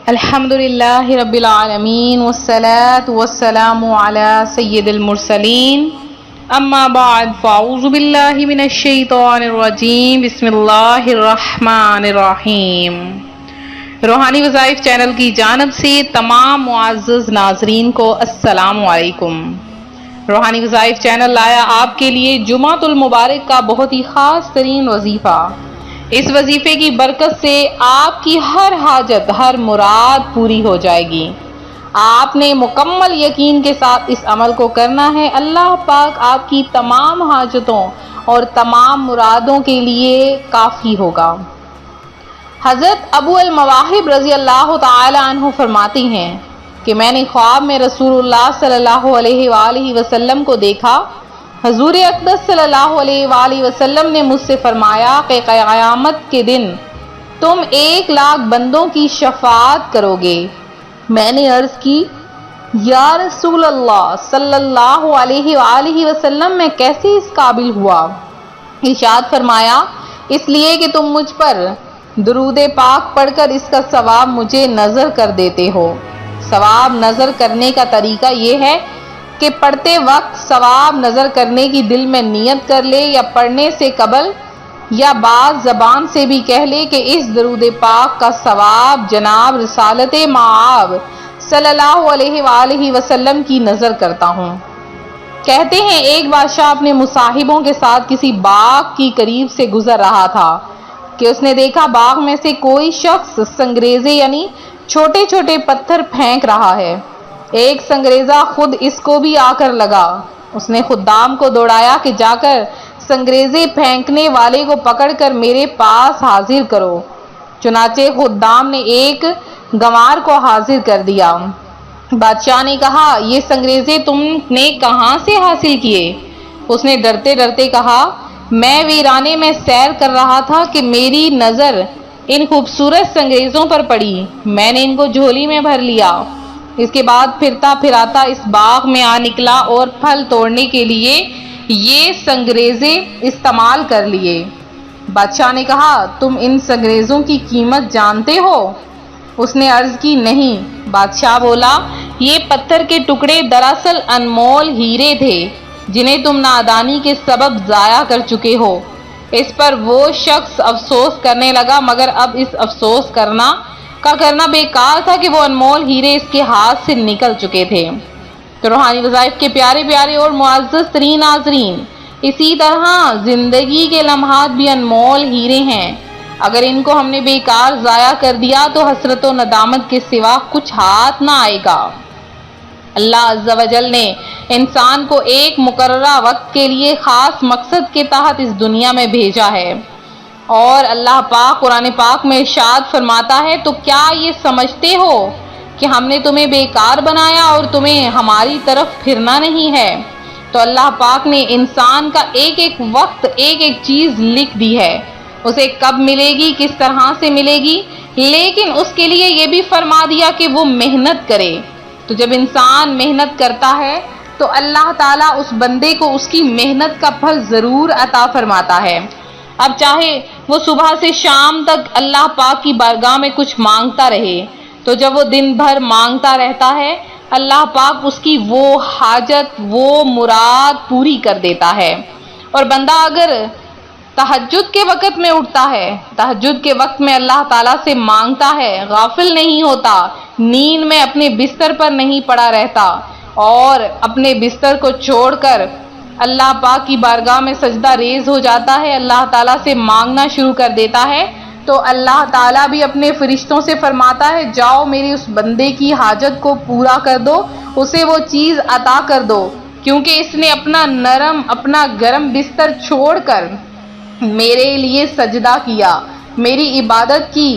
الحمدللہ رب العالمین والصلاة والسلام علی سید المرسلین اما بعد فاعوذ باللہ من الشیطان الرجیم بسم اللہ الرحمن الرحیم۔ روحانی وظائف چینل کی جانب سے تمام معزز ناظرین کو السلام علیکم۔ روحانی وظائف چینل لایا آپ کے لیے جمعۃ المبارک کا بہت ہی خاص ترین وظیفہ۔ اس وظیفے کی برکت سے آپ کی ہر حاجت، ہر مراد پوری ہو جائے گی۔ آپ نے مکمل یقین کے ساتھ اس عمل کو کرنا ہے۔ اللہ پاک آپ کی تمام حاجتوں اور تمام مرادوں کے لیے کافی ہوگا۔ حضرت ابو المواہب رضی اللہ تعالی عنہ فرماتی ہیں کہ میں نے خواب میں رسول اللہ صلی اللہ علیہ وآلہ وسلم کو دیکھا۔ حضور اقدس صلی اللہ علیہ وآلہ وسلم نے مجھ سے فرمایا کہ قیامت کے دن تم 1,00,000 بندوں کی شفاعت کرو گے۔ میں نے عرض کی یا رسول اللہ صلی اللہ علیہ وآلہ وسلم میں کیسے اس قابل ہوا؟ ارشاد فرمایا اس لیے کہ تم مجھ پر درود پاک پڑھ کر اس کا ثواب مجھے نظر کر دیتے ہو۔ ثواب نظر کرنے کا طریقہ یہ ہے کہ پڑھتے وقت ثواب نظر کرنے کی دل میں نیت کر لے، یا پڑھنے سے قبل یا بعد زبان سے بھی کہہ لے کہ اس درود پاک کا ثواب جناب رسالت مآب صلی اللہ علیہ وآلہ وسلم کی نظر کرتا ہوں۔ کہتے ہیں ایک بادشاہ اپنے مصاحبوں کے ساتھ کسی باغ کی قریب سے گزر رہا تھا کہ اس نے دیکھا باغ میں سے کوئی شخص سنگریزے یعنی چھوٹے چھوٹے پتھر پھینک رہا ہے۔ ایک سنگریزہ خود اس کو بھی آ کر لگا۔ اس نے خدام کو دوڑایا کہ جا کر سنگریزے پھینکنے والے کو پکڑ کر میرے پاس حاضر کرو۔ چنانچہ خدام نے ایک گنوار کو حاضر کر دیا۔ بادشاہ نے کہا یہ سنگریزے تم نے کہاں سے حاصل کیے؟ اس نے ڈرتے ڈرتے کہا میں ویرانے میں سیر کر رہا تھا کہ میری نظر ان خوبصورت سنگریزوں پر پڑی، میں نے ان کو جھولی میں بھر لیا۔ اس کے بعد پھرتا پھراتا اس باغ میں آ نکلا اور پھل توڑنے کے لیے یہ سنگریزے استعمال کر لیے۔ بادشاہ نے کہا تم ان سنگریزوں کی قیمت جانتے ہو؟ اس نے عرض کی نہیں۔ بادشاہ بولا یہ پتھر کے ٹکڑے دراصل انمول ہیرے تھے جنہیں تم نادانی کے سبب ضائع کر چکے ہو۔ اس پر وہ شخص افسوس کرنے لگا، مگر اب اس افسوس کرنا بیکار تھا کہ وہ انمول ہیرے اس کے ہاتھ سے نکل چکے تھے۔ تو روحانی وظائف کے پیارے پیارے اور معزز ترین ناظرین، اسی طرح زندگی کے لمحات بھی انمول ہیرے ہیں۔ اگر ان کو ہم نے بیکار ضائع کر دیا تو حسرت و ندامت کے سوا کچھ ہاتھ نہ آئے گا۔ اللہ عز و جل نے انسان کو ایک مقررہ وقت کے لیے خاص مقصد کے تحت اس دنیا میں بھیجا ہے، اور اللہ پاک قرآن پاک میں ارشاد فرماتا ہے تو کیا یہ سمجھتے ہو کہ ہم نے تمہیں بیکار بنایا اور تمہیں ہماری طرف پھرنا نہیں ہے؟ تو اللہ پاک نے انسان کا ایک ایک وقت، ایک ایک چیز لکھ دی ہے، اسے کب ملے گی، کس طرح سے ملے گی، لیکن اس کے لیے یہ بھی فرما دیا کہ وہ محنت کرے۔ تو جب انسان محنت کرتا ہے تو اللہ تعالیٰ اس بندے کو اس کی محنت کا پھل ضرور عطا فرماتا ہے۔ اب چاہے وہ صبح سے شام تک اللہ پاک کی بارگاہ میں کچھ مانگتا رہے، تو جب وہ دن بھر مانگتا رہتا ہے اللہ پاک اس کی وہ حاجت، وہ مراد پوری کر دیتا ہے۔ اور بندہ اگر تہجد کے وقت میں اٹھتا ہے، تہجد کے وقت میں اللہ تعالیٰ سے مانگتا ہے، غافل نہیں ہوتا، نیند میں اپنے بستر پر نہیں پڑا رہتا اور اپنے بستر کو چھوڑ کر اللہ پاک کی بارگاہ میں سجدہ ریز ہو جاتا ہے، اللہ تعالیٰ سے مانگنا شروع کر دیتا ہے، تو اللہ تعالیٰ بھی اپنے فرشتوں سے فرماتا ہے جاؤ میرے اس بندے کی حاجت کو پورا کر دو، اسے وہ چیز عطا کر دو، کیونکہ اس نے اپنا نرم، اپنا گرم بستر چھوڑ کر میرے لیے سجدہ کیا، میری عبادت کی،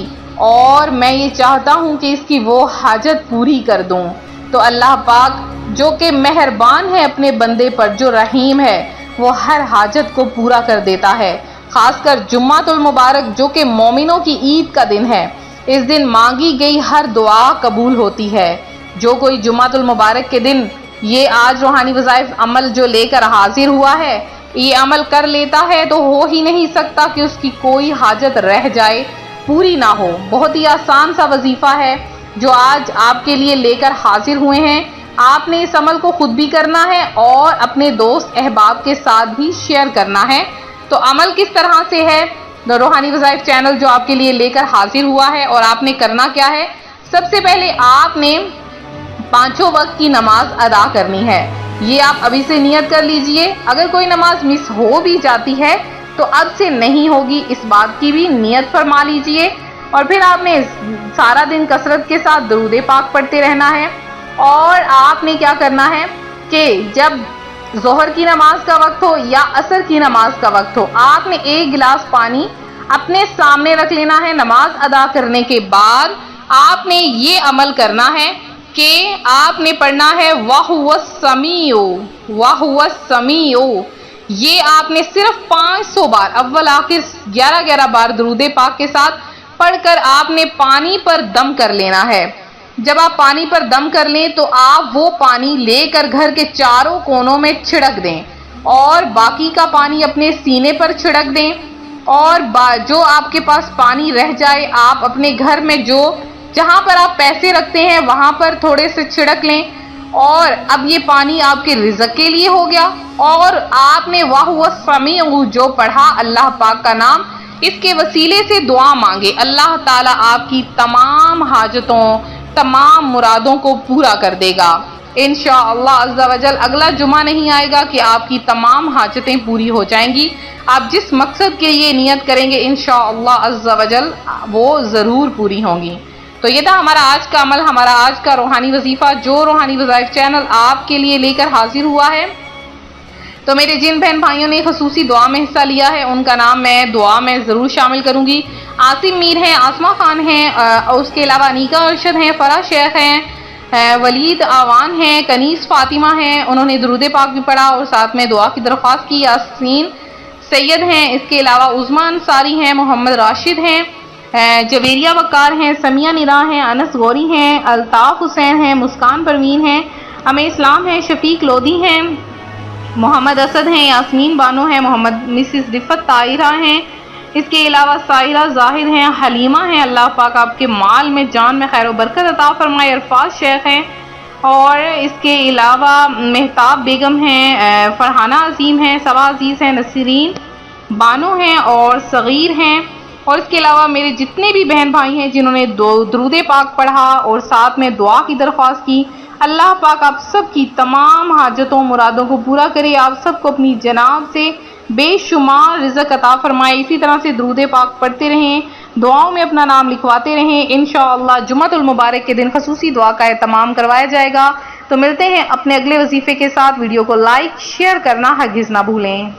اور میں یہ چاہتا ہوں کہ اس کی وہ حاجت پوری کر دوں۔ تو اللہ پاک جو کہ مہربان ہے اپنے بندے پر، جو رحیم ہے، وہ ہر حاجت کو پورا کر دیتا ہے۔ خاص کر جمعۃ المبارک جو کہ مومنوں کی عید کا دن ہے، اس دن مانگی گئی ہر دعا قبول ہوتی ہے۔ جو کوئی جمعۃ المبارک کے دن یہ آج روحانی وظائف عمل جو لے کر حاضر ہوا ہے، یہ عمل کر لیتا ہے تو ہو ہی نہیں سکتا کہ اس کی کوئی حاجت رہ جائے، پوری نہ ہو۔ بہت ہی آسان سا وظیفہ ہے، جو آج آپ کے لیے لے کر حاضر ہوئے ہیں، آپ نے اس عمل کو خود بھی کرنا ہے اور اپنے دوست احباب کے ساتھ بھی شیئر کرنا ہے۔ تو عمل کس طرح سے ہے؟ روحانی وظائف چینل جو آپ کے لیے لے کر حاضر ہوا ہے، اور آپ نے کرنا کیا ہے؟ سب سے پہلے آپ نے 5 وقت کی نماز ادا کرنی ہے۔ یہ آپ ابھی سے نیت کر لیجئے۔ اگر کوئی نماز مس ہو بھی جاتی ہے تو اب سے نہیں ہوگی، اس بات کی بھی نیت فرما لیجئے۔ اور پھر آپ نے سارا دن کثرت کے ساتھ درود پاک پڑھتے رہنا ہے۔ اور آپ نے کیا کرنا ہے کہ جب ظہر کی نماز کا وقت ہو یا عصر کی نماز کا وقت ہو، آپ نے 1 گلاس پانی اپنے سامنے رکھ لینا ہے۔ نماز ادا کرنے کے بعد آپ نے یہ عمل کرنا ہے کہ آپ نے پڑھنا ہے وَهُوَ السَّمِيعُ وَهُوَ السَّمِيعُ۔ یہ آپ نے صرف 500 بار اول آخر 11 بار درود پاک کے ساتھ پڑھ کر آپ نے پانی پر دم کر لینا ہے۔ جب آپ پانی پر دم کر لیں تو آپ وہ پانی لے کر گھر کے چاروں کونوں میں چھڑک دیں اور باقی کا پانی اپنے سینے پر چھڑک دیں، اور جو آپ کے پاس پانی رہ جائے آپ اپنے گھر میں جہاں پر آپ پیسے رکھتے ہیں وہاں پر تھوڑے سے چھڑک لیں۔ اور اب یہ پانی آپ کے رزق کے لیے ہو گیا، اور آپ نے وَهُوَ السَّمِيعُ جو پڑھا اللہ پاک کا نام، اس کے وسیلے سے دعا مانگے، اللہ تعالیٰ آپ کی تمام حاجتوں، تمام مرادوں کو پورا کر دے گا انشاءاللہ عز و جل۔ اگلا جمعہ نہیں آئے گا کہ آپ کی تمام حاجتیں پوری ہو جائیں گی۔ آپ جس مقصد کے لیے نیت کریں گے انشاءاللہ عز و جل وہ ضرور پوری ہوں گی۔ تو یہ تھا ہمارا آج کا عمل، ہمارا آج کا روحانی وظیفہ جو روحانی وظائف چینل آپ کے لیے لے کر حاضر ہوا ہے۔ تو میرے جن بہن بھائیوں نے خصوصی دعا میں حصہ لیا ہے ان کا نام میں دعا میں ضرور شامل کروں گی۔ عاصم میر ہیں، آسمہ خان ہیں، اور اس کے علاوہ انیکا ارشد ہیں، فرح شیخ ہیں، ولید آوان ہیں، کنیز فاطمہ ہیں، انہوں نے درود پاک بھی پڑھا اور ساتھ میں دعا کی درخواست کی۔ یاسین سید ہیں، اس کے علاوہ عظمیٰ انصاری ہیں، محمد راشد ہیں، جویریہ وقار ہیں، سمیہ ندا ہیں، انس غوری ہیں، الطاف حسین ہیں، مسکان پروین ہیں، ہمیں اسلام ہیں، شفیق لودھی ہیں، محمد اسد ہیں، یاسمین بانو ہیں، محمد مسز رفت طاہرہ ہیں، اس کے علاوہ سائرہ ظاہر ہیں، حلیمہ ہیں، اللہ پاک آپ کے مال میں جان میں خیر و برکت عطا فرمائے، عرفات شیخ ہیں، اور اس کے علاوہ مہتاب بیگم ہیں، فرحانہ عظیم ہیں، سوا عزیز ہیں، نصرین بانو ہیں اور صغیر ہیں، اور اس کے علاوہ میرے جتنے بھی بہن بھائی ہیں جنہوں نے درود پاک پڑھا اور ساتھ میں دعا کی درخواست کی، اللہ پاک آپ سب کی تمام حاجتوں مرادوں کو پورا کرے، آپ سب کو اپنی جناب سے بے شمار رزق عطا فرمائے۔ اسی طرح سے درود پاک پڑھتے رہیں، دعاؤں میں اپنا نام لکھواتے رہیں، انشاءاللہ جمعۃ المبارک کے دن خصوصی دعا کا اہتمام کروایا جائے گا۔ تو ملتے ہیں اپنے اگلے وظیفے کے ساتھ، ویڈیو کو لائک شیئر کرنا ہرگز نہ بھولیں۔